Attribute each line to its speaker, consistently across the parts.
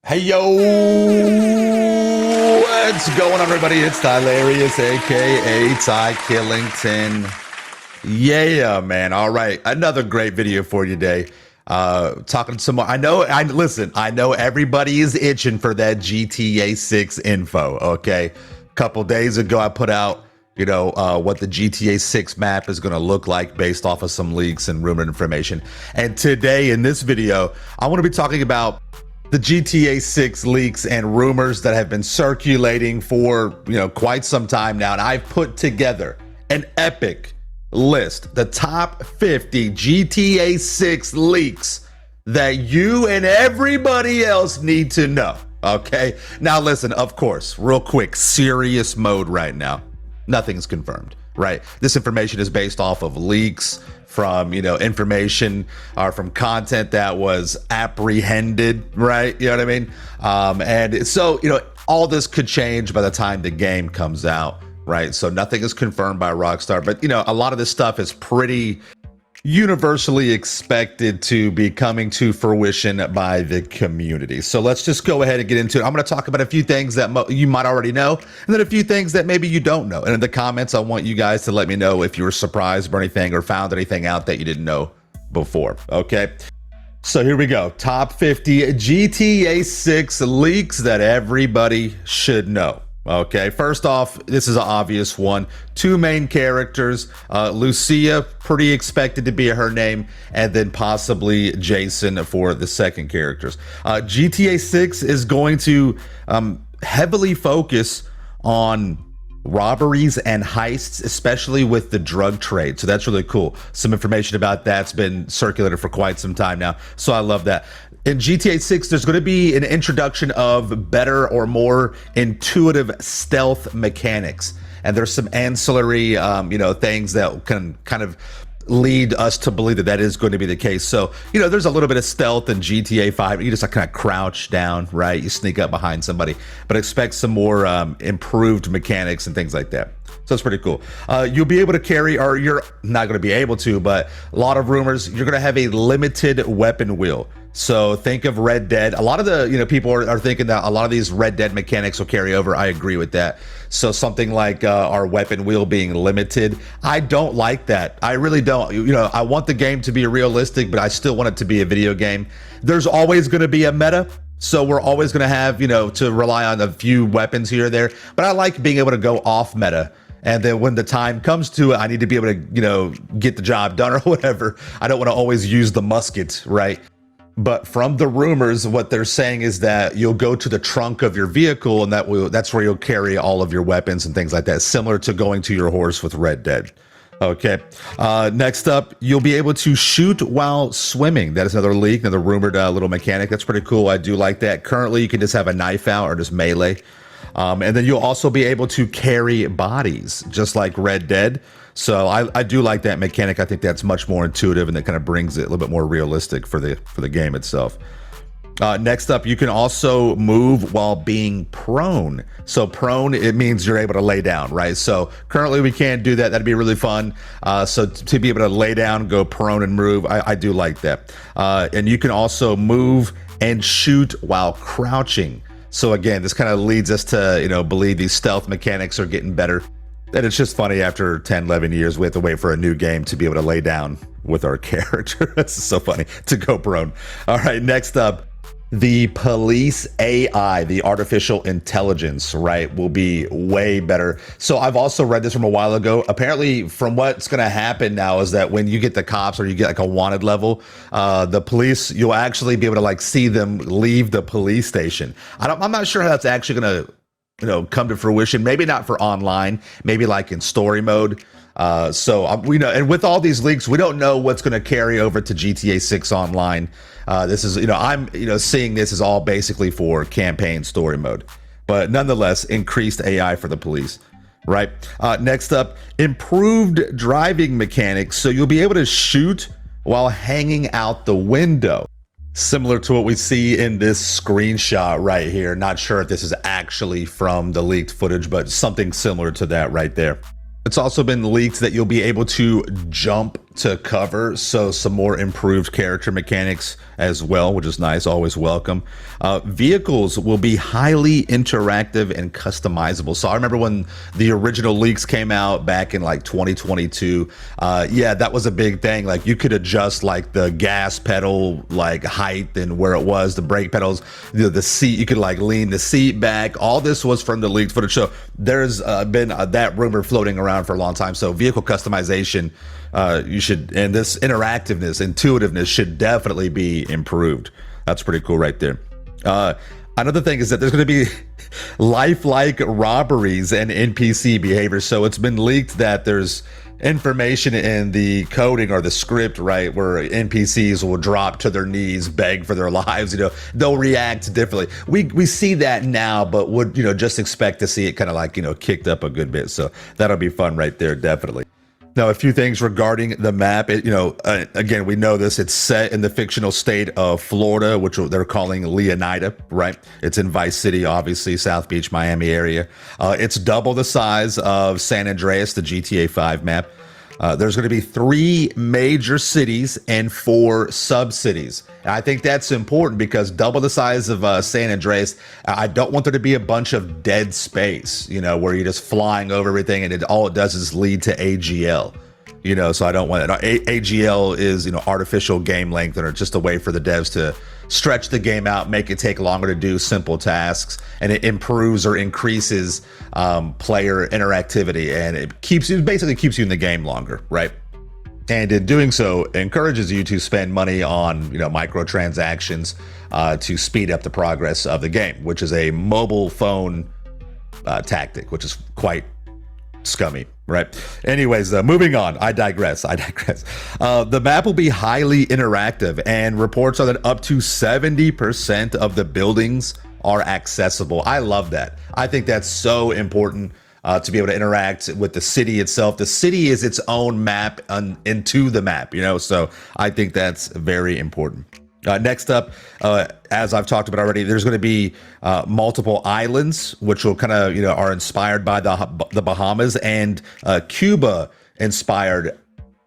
Speaker 1: Hey yo, what's going on, everybody? It's Tylarious, aka Ty Killington. Yeah, man. All right, another great video for you today. Talking some more. I know everybody is itching for that GTA 6 info. Okay, a couple days ago, I put out what the GTA 6 map is going to look like based off of some leaks and rumored information. And today in this video, I want to be talking about the GTA 6 leaks and rumors that have been circulating for quite some time now, and I've put together an epic list, the top 50 GTA 6 leaks that you and everybody else need to know. Okay, now listen, of course, real quick, serious mode right now. Nothing's confirmed, right? This information is based off of leaks from information or from content that was apprehended, right? You know what I mean? And so all this could change by the time the game comes out, right? So nothing is confirmed by Rockstar, but a lot of this stuff is pretty universally expected to be coming to fruition by the community. So let's just go ahead and get into it. I'm going to talk about a few things that you might already know, and then a few things that maybe you don't know. And in the comments, I want you guys to let me know if you were surprised by anything or found anything out that you didn't know before. Okay. So here we go. Top 50 GTA 6 leaks that everybody should know. Okay, first off, this is an obvious one. Two main characters, Lucia, pretty expected to be her name, and then possibly Jason for the second characters. GTA 6 is going to heavily focus on robberies and heists, especially with the drug trade. So that's really cool. Some information about that's been circulated for quite some time now. So I love that. In GTA 6, there's going to be an introduction of better or more intuitive stealth mechanics. And there's some ancillary, things that can kind of lead us to believe that that is going to be the case. So, there's a little bit of stealth in GTA 5. You just kind of crouch down, right? You sneak up behind somebody, but expect some more improved mechanics and things like that. So it's pretty cool. You'll be able to carry, or you're not going to be able to, but a lot of rumors, you're going to have a limited weapon wheel. So think of Red Dead. A lot of the people are thinking that a lot of these Red Dead mechanics will carry over. I agree with that. So something like our weapon wheel being limited, I don't like that. I really don't. I want the game to be realistic, but I still want it to be a video game. There's always going to be a meta. So we're always going to have, to rely on a few weapons here or there. But I like being able to go off meta. And then when the time comes to it, I need to be able to, get the job done or whatever. I don't want to always use the musket, right? But from the rumors, what they're saying is that you'll go to the trunk of your vehicle, and that's where you'll carry all of your weapons and things like that, similar to going to your horse with Red Dead. Okay. Next up, you'll be able to shoot while swimming. That is another leak, another rumored little mechanic. That's pretty cool. I do like that. Currently, you can just have a knife out or just melee. And then you'll also be able to carry bodies, just like Red Dead. So I do like that mechanic. I think that's much more intuitive, and that kind of brings it a little bit more realistic for the game itself. Next up, you can also move while being prone. So prone, it means you're able to lay down, right? So currently we can't do that. That'd be really fun. So to be able to lay down, go prone and move, I do like that. And you can also move and shoot while crouching. So again, this kind of leads us to, believe these stealth mechanics are getting better. And it's just funny, after 10, 11 years, we have to wait for a new game to be able to lay down with our character. This is so funny, to go prone. All right, next up, the police AI, the artificial intelligence, right, will be way better. So I've also read this from a while ago. Apparently, from what's going to happen now is that when you get the cops, or you get like a wanted level, the police, you'll actually be able to like see them leave the police station. I'm not sure how that's actually going to come to fruition. Maybe not for online, maybe like in story mode. We know, and with all these leaks, we don't know what's going to carry over to GTA 6 online. This is, I'm, seeing this is all basically for campaign story mode, but nonetheless, increased AI for the police, right? Next up, improved driving mechanics. So you'll be able to shoot while hanging out the window. Similar to what we see in this screenshot right here. Not sure if this is actually from the leaked footage, but something similar to that right there. It's also been leaked that you'll be able to jump to cover, so some more improved character mechanics as well, which is nice. Always welcome. Vehicles will be highly interactive and customizable. So I remember when the original leaks came out back in like 2022. Yeah, that was a big thing. Like you could adjust like the gas pedal like height and where it was, the brake pedals, the seat. You could like lean the seat back. All this was from the leaked footage. So there's been that rumor floating around for a long time. So vehicle customization, you should, and this interactiveness, intuitiveness should definitely be improved. That's pretty cool right there. Another thing is that there's going to be lifelike robberies and NPC behavior. So it's been leaked that there's information in the coding or the script, right, where NPCs will drop to their knees, beg for their lives. You know, they'll react differently. We see that now, but would, you know, just expect to see it kind of like, you know, kicked up a good bit. So that'll be fun right there, definitely. Now, a few things regarding the map. Again, we know this. It's set in the fictional state of Florida, which they're calling Leonida, right? It's in Vice City, obviously, South Beach, Miami area. It's double the size of San Andreas, the GTA 5 map. There's going to be 3 major cities and 4 sub-cities. And I think that's important because double the size of San Andreas, I don't want there to be a bunch of dead space, you know, where you're just flying over everything and all it does is lead to AGL. You know, so I don't want it. AGL is, you know, artificial game length, or just a way for the devs to stretch the game out, make it take longer to do simple tasks, and it improves or increases player interactivity, and it basically keeps you in the game longer, right? And in doing so, encourages you to spend money on, you know, microtransactions to speed up the progress of the game, which is a mobile phone tactic, which is quite scummy, right? Anyways, moving on. I digress. The map will be highly interactive, and reports are that up to 70% of the buildings are accessible. I love that. I think that's so important to be able to interact with the city itself. The city is its own map into the map, you know, so I think that's very important. Next up, as I've talked about already, there's going to be multiple islands, which will kind of, you know, are inspired by the Bahamas, and Cuba-inspired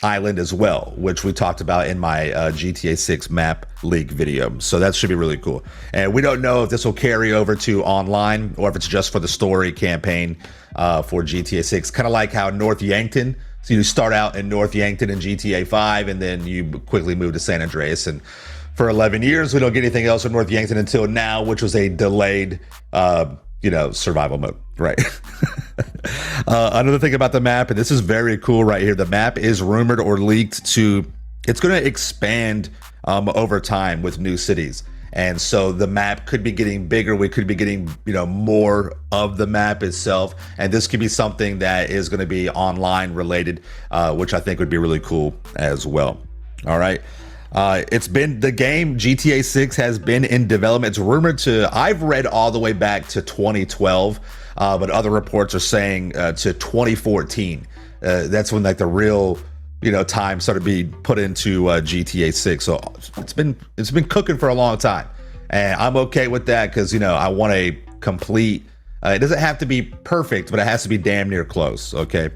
Speaker 1: island as well, which we talked about in my GTA 6 map leak video. So that should be really cool. And we don't know if this will carry over to online or if it's just for the story campaign for GTA 6. Kind of like how North Yankton. So you start out in North Yankton in GTA 5, and then you quickly move to San Andreas. And for 11 years, we don't get anything else from North Yankton until now, which was a delayed, you know, survival mode, right? Another thing about the map, and this is very cool right here, the map is rumored or leaked it's going to expand over time with new cities. And so the map could be getting bigger. We could be getting, you know, more of the map itself. And this could be something that is going to be online related, which I think would be really cool as well. All right. It's been, the game GTA 6 has been in development. It's rumored to, I've read all the way back to 2012, but other reports are saying to 2014. That's when like the real, you know, time started being put into GTA 6. So it's been cooking for a long time, and I'm okay with that because, you know, I want a complete. It doesn't have to be perfect, but it has to be damn near close. Okay,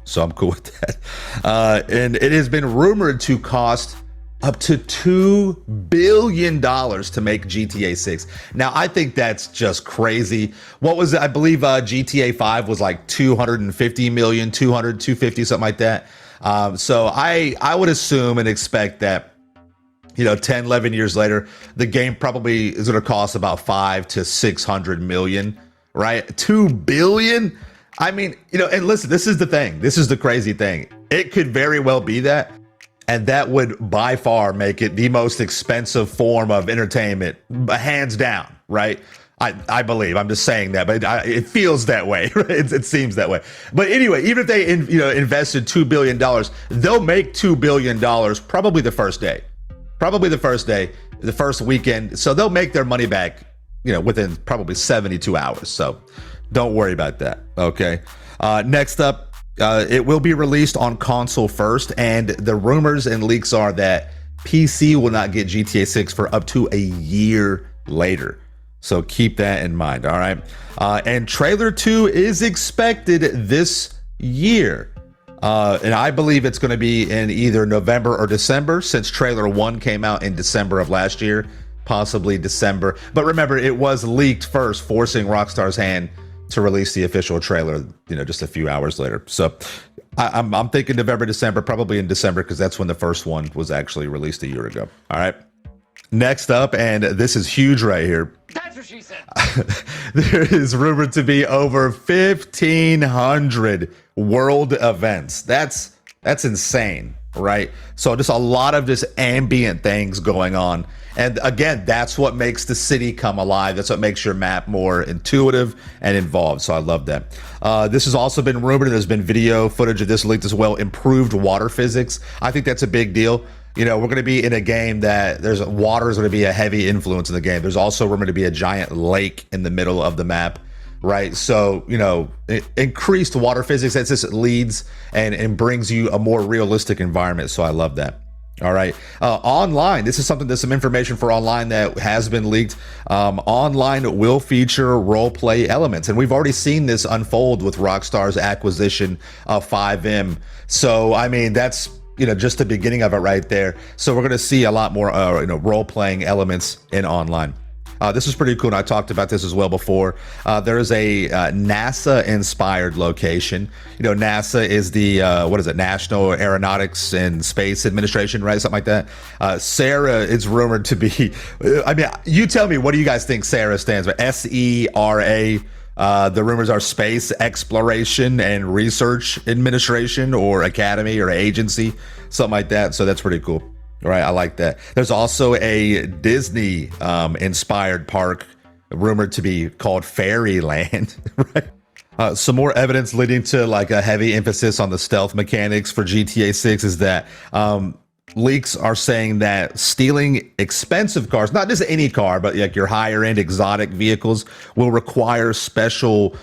Speaker 1: so I'm cool with that. And it has been rumored to cost up to $2 billion to make GTA 6. Now, I think that's just crazy. What was it? I believe GTA 5 was like 250 million, 250, something like that. So I would assume and expect that, you know, 10, 11 years later, the game probably is going to cost about 500 to 600 million, right? 2 billion. I mean, you know, and listen, this is the thing. This is the crazy thing. It could very well be that. And that would by far make it the most expensive form of entertainment, hands down, right? I believe. I'm just saying that, but it feels that way. Right? It seems that way. But anyway, even if they invested $2 billion, they'll make $2 billion probably the first day. Probably the first weekend. So they'll make their money back, you know, within probably 72 hours. So don't worry about that. Okay. Next up. It will be released on console first, and the rumors and leaks are that PC will not get GTA 6 for up to a year later. So keep that in mind, all right? And trailer 2 is expected this year. And I believe it's going to be in either November or December, since trailer 1 came out in December of last year, possibly December. But remember, it was leaked first, forcing Rockstar's hand to release the official trailer, just a few hours later. So I'm thinking November, December, probably in December, because that's when the first one was actually released a year ago. All right. Next up, and this is huge right here.
Speaker 2: That's what she said.
Speaker 1: There is rumored to be over 1,500 world events. That's insane, right? So just a lot of just ambient things going on. And again, that's what makes the city come alive. That's what makes your map more intuitive and involved. So I love that. This has also been rumored. There's been video footage of this leaked as well. Improved water physics. I think that's a big deal. We're going to be in a game that water is going to be a heavy influence in the game. There's also rumored to be a giant lake in the middle of the map, right? So, increased water physics, that just leads and brings you a more realistic environment. So I love that. All right. Online, this is some information for online that has been leaked. Online will feature role play elements. And we've already seen this unfold with Rockstar's acquisition of 5M. So, I mean, that's, just the beginning of it right there. So we're going to see a lot more, role-playing elements in online. This is pretty cool, and I talked about this as well before. There is a NASA-inspired location. NASA is the, National Aeronautics and Space Administration, right? Something like that. SARA is rumored to be, you tell me, what do you guys think SARA stands for? SERA. The rumors are Space Exploration and Research Administration, or Academy, or agency, something like that. So that's pretty cool. All right, I like that. There's also a Disney inspired park rumored to be called Fairyland, right? Some more evidence leading to like a heavy emphasis on the stealth mechanics for GTA 6 is that leaks are saying that stealing expensive cars, not just any car, but like your higher end exotic vehicles, will require special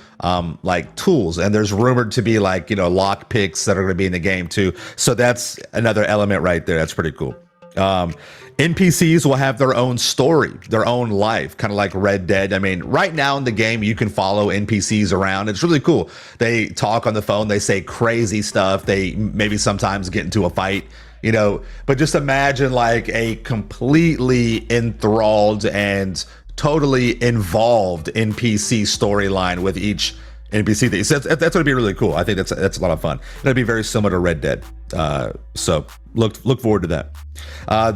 Speaker 1: tools. And there's rumored to be lock picks that are going to be in the game too. So that's another element right there. That's pretty cool. NPCs will have their own story, their own life, kind of like Red Dead. I mean, right now in the game, you can follow NPCs around. It's really cool. They talk on the phone. They say crazy stuff. They maybe sometimes get into a fight, but just imagine like a completely enthralled and totally involved NPC storyline with each NPC that you said. That's going to be really cool. I think that's a lot of fun. It'll be very similar to Red Dead. So look forward to that.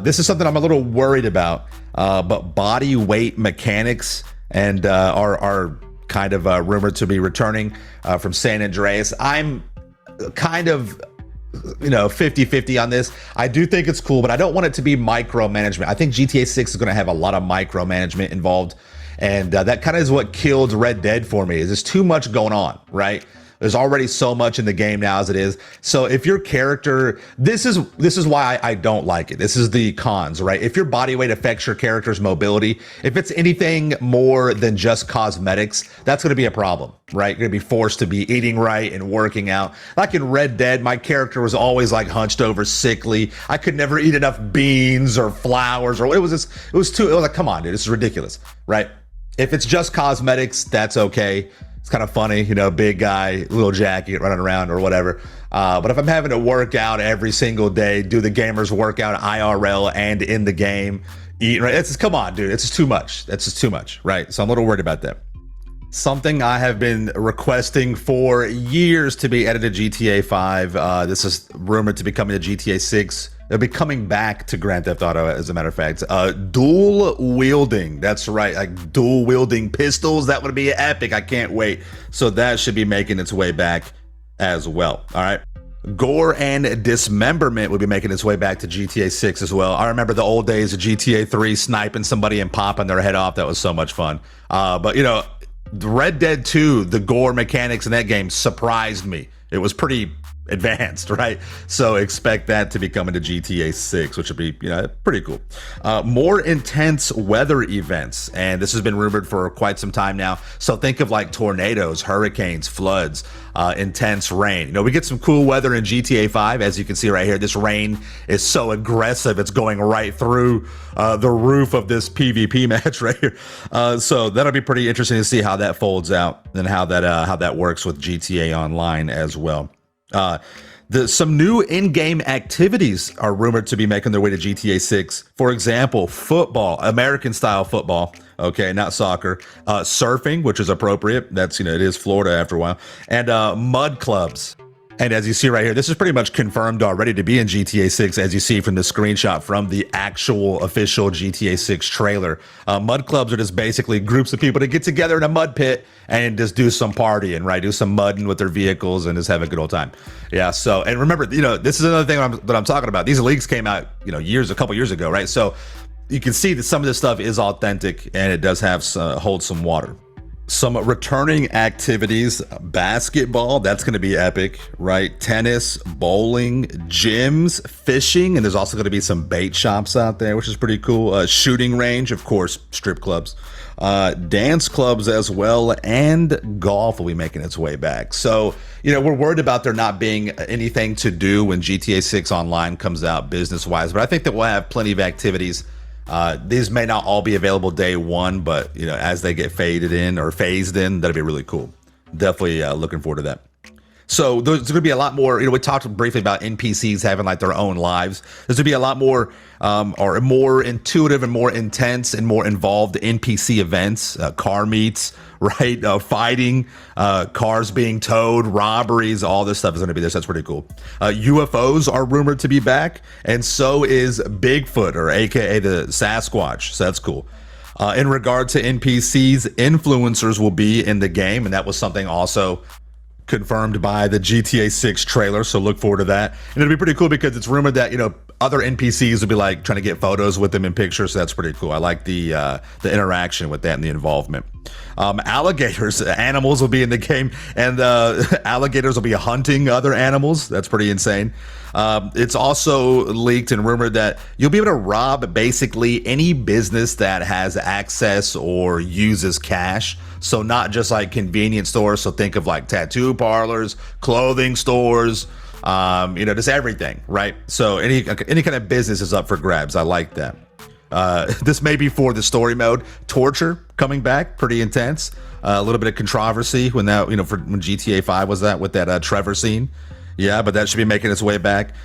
Speaker 1: This is something I'm a little worried about, but body weight mechanics and are kind of rumored to be returning from San Andreas. I'm kind of 50-50 on this. I do think it's cool, but I don't want it to be micromanagement. I think GTA 6 is going to have a lot of micromanagement involved. And that kind of is what killed Red Dead for me, is there's too much going on, right? There's already so much in the game now as it is. So if your character, this is why I don't like it. This is the cons, right? If your body weight affects your character's mobility, if it's anything more than just cosmetics, that's going to be a problem, right? You're going to be forced to be eating right and working out. Like in Red Dead, my character was always like hunched over, sickly. I could never eat enough beans or flowers, or it was like, come on, dude, this is ridiculous, right? If it's just cosmetics, that's okay. It's kind of funny, big guy, little jacket running around or whatever. But if I'm having to work out every single day, do the gamers workout IRL and in the game, eat, right? It's just, come on, dude. It's just too much. That's just too much, right? So I'm a little worried about that. Something I have been requesting for years to be added to GTA 5. This is rumored to be coming to GTA 6. It'll be coming back to Grand Theft Auto, as a matter of fact. Dual wielding. That's right. Like dual wielding pistols. That would be epic. I can't wait. So that should be making its way back as well. All right. Gore and dismemberment will be making its way back to GTA 6 as well. I remember the old days of GTA 3, sniping somebody and popping their head off. That was so much fun. But Red Dead 2, the gore mechanics in that game surprised me. It was pretty advanced, right? So expect that to be coming to GTA 6, which would be pretty cool. More intense weather events, and this has been rumored for quite some time now. So think of like tornadoes, hurricanes, floods, intense rain. We get some cool weather in GTA 5, as you can see right here. This rain is so aggressive, it's going right through the roof of this PvP match right here. So that'll be pretty interesting to see how that folds out and how that works with GTA Online as well. Some new in-game activities are rumored to be making their way to GTA 6. For example, football, American-style football. Okay, not soccer. Surfing, which is appropriate. That's, it is Florida after a while. And mud clubs. And as you see right here, this is pretty much confirmed already to be in GTA 6, as you see from the screenshot from the actual official GTA 6 trailer. Mud clubs are just basically groups of people that get together in a mud pit and just do some partying, right? Do some mudding with their vehicles and just have a good old time. Yeah, so, and remember, this is another thing that I'm talking about. These leaks came out, a couple years ago, right? So you can see that some of this stuff is authentic and it does have hold some water. Some returning activities, basketball, that's going to be epic, right? Tennis, bowling, gyms, fishing, and there's also going to be some bait shops out there, which is pretty cool. Shooting range, of course, strip clubs, dance clubs as well, and golf will be making its way back. So, we're worried about there not being anything to do when GTA 6 Online comes out business-wise, but I think that we'll have plenty of activities. These may not all be available day one, but as they get phased in, that'll be really cool. Definitely looking forward to that. So there's going to be a lot more. We talked briefly about NPCs having like their own lives. There's going to be a lot more, or more intuitive and more intense and more involved NPC events, car meets, right? Fighting, cars being towed, robberies, all this stuff is going to be there. So that's pretty cool. UFOs are rumored to be back, and so is Bigfoot, or AKA the Sasquatch. So that's cool. In regard to NPCs, influencers will be in the game, and that was something also confirmed by the GTA 6 trailer, so look forward to that. And it'll be pretty cool because it's rumored that other NPCs will be like trying to get photos with them in pictures, so that's pretty cool. I like the interaction with that and the involvement. Alligators, animals will be in the game, and alligators will be hunting other animals. That's pretty insane. It's also leaked and rumored that you'll be able to rob basically any business that has access or uses cash. So not just like convenience stores. So think of like tattoo parlors, clothing stores, just everything, right? So any kind of business is up for grabs. I like that. This may be for the story mode. Torture coming back, pretty intense. A little bit of controversy when that, when GTA 5 was that with that Trevor scene. Yeah, but that should be making its way back.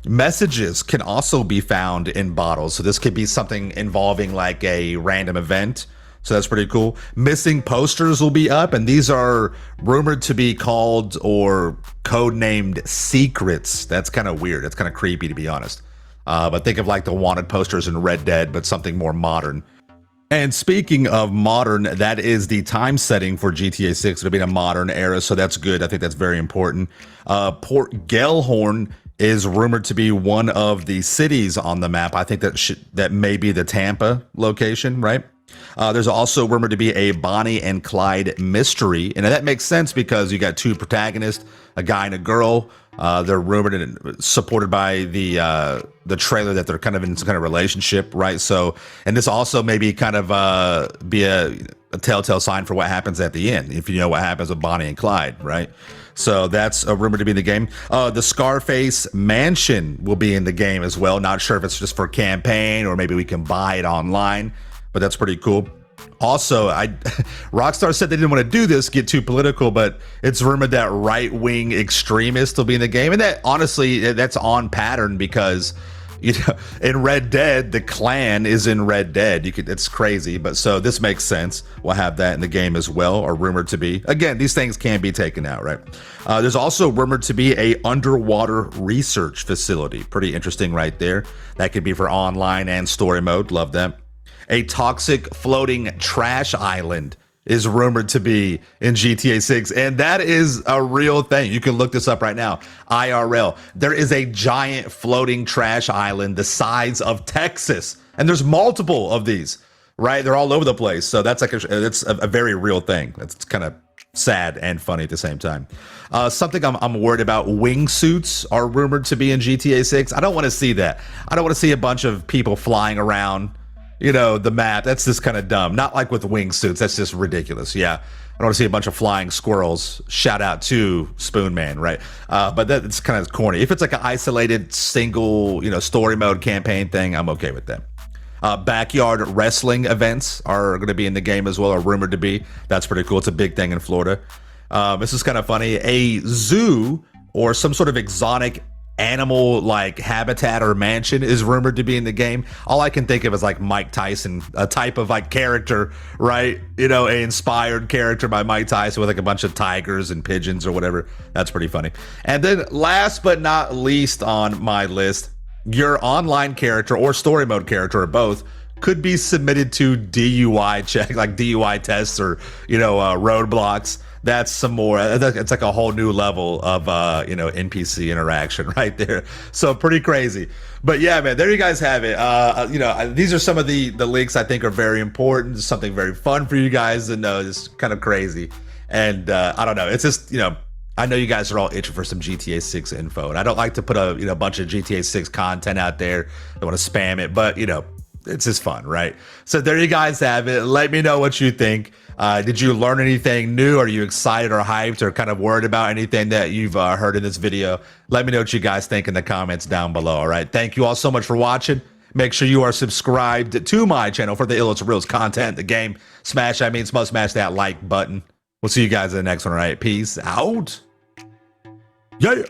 Speaker 1: Messages can also be found in bottles. So this could be something involving like a random event. So that's pretty cool. Missing posters will be up, and these are rumored to be called or codenamed secrets. That's kind of weird. That's kind of creepy, to be honest. But think of like the wanted posters in Red Dead, but something more modern. And speaking of modern, that is the time setting for GTA 6. It'll be in a modern era, so that's good. I think that's very important. Port Gellhorn is rumored to be one of the cities on the map. I think that may be the Tampa location, right? There's also rumored to be a Bonnie and Clyde mystery, and that makes sense because you got two protagonists, a guy and a girl. They're rumored and supported by the trailer that they're kind of in some kind of relationship, right? So, and this also maybe kind of be a telltale sign for what happens at the end, if you know what happens with Bonnie and Clyde, right? So that's a rumor to be in the game. The Scarface Mansion will be in the game as well. Not sure if it's just for campaign or maybe we can buy it online, but that's pretty cool. Also, Rockstar said they didn't want to do this, get too political, but it's rumored that right-wing extremists will be in the game. And that, honestly, that's on pattern because, in Red Dead, the Klan is in Red Dead. It's crazy, but so this makes sense. We'll have that in the game as well, or rumored to be. Again, these things can be taken out, right? There's also rumored to be a underwater research facility. Pretty interesting right there. That could be for online and story mode. Love that. A toxic floating trash island is rumored to be in GTA 6, and that is a real thing. You can look this up right now. IRL. There is a giant floating trash island the size of Texas, and there's multiple of these, right? They're all over the place. So that's it's a very real thing. That's kind of sad and funny at the same time. Something I'm worried about, wingsuits are rumored to be in GTA 6. I don't want to see that. I don't want to see a bunch of people flying around the map. That's just kind of dumb. Not like with wingsuits. That's just ridiculous. Yeah. I don't want to see a bunch of flying squirrels. Shout out to Spoon Man, right? But that's kind of corny. If it's like an isolated single, story mode campaign thing, I'm okay with that. Backyard wrestling events are going to be in the game as well, or rumored to be. That's pretty cool. It's a big thing in Florida. This is kind of funny. A zoo or some sort of exotic animal like habitat or mansion is rumored to be in the game. All I can think of is like Mike Tyson, a type of like character, right? You know, a inspired character by Mike Tyson with like a bunch of tigers and pigeons or whatever. That's pretty funny. And then last but not least on my list, your online character or story mode character or both could be submitted to DUI check, like DUI tests or, you know, roadblocks. That's some more, it's like a whole new level of, you know, NPC interaction right there. So pretty crazy. But yeah, man, there you guys have it. You know, these are some of the links I think are very important, something very fun for you guys to know. It's kind of crazy. And I don't know, it's just, you know, I know you guys are all itching for some GTA 6 info, and I don't like to put a, you know, bunch of GTA 6 content out there. I want to spam it, but you know, it's just fun, right? So there you guys have it. Let me know what you think. Did you learn anything new? Are you excited or hyped or kind of worried about anything that you've heard in this video? Let me know what you guys think in the comments down below, all right? Thank you all so much for watching. Make sure you are subscribed to my channel for the illest reels content, the game. Smash that like button. We'll see you guys in the next one, all right? Peace out. Yeah.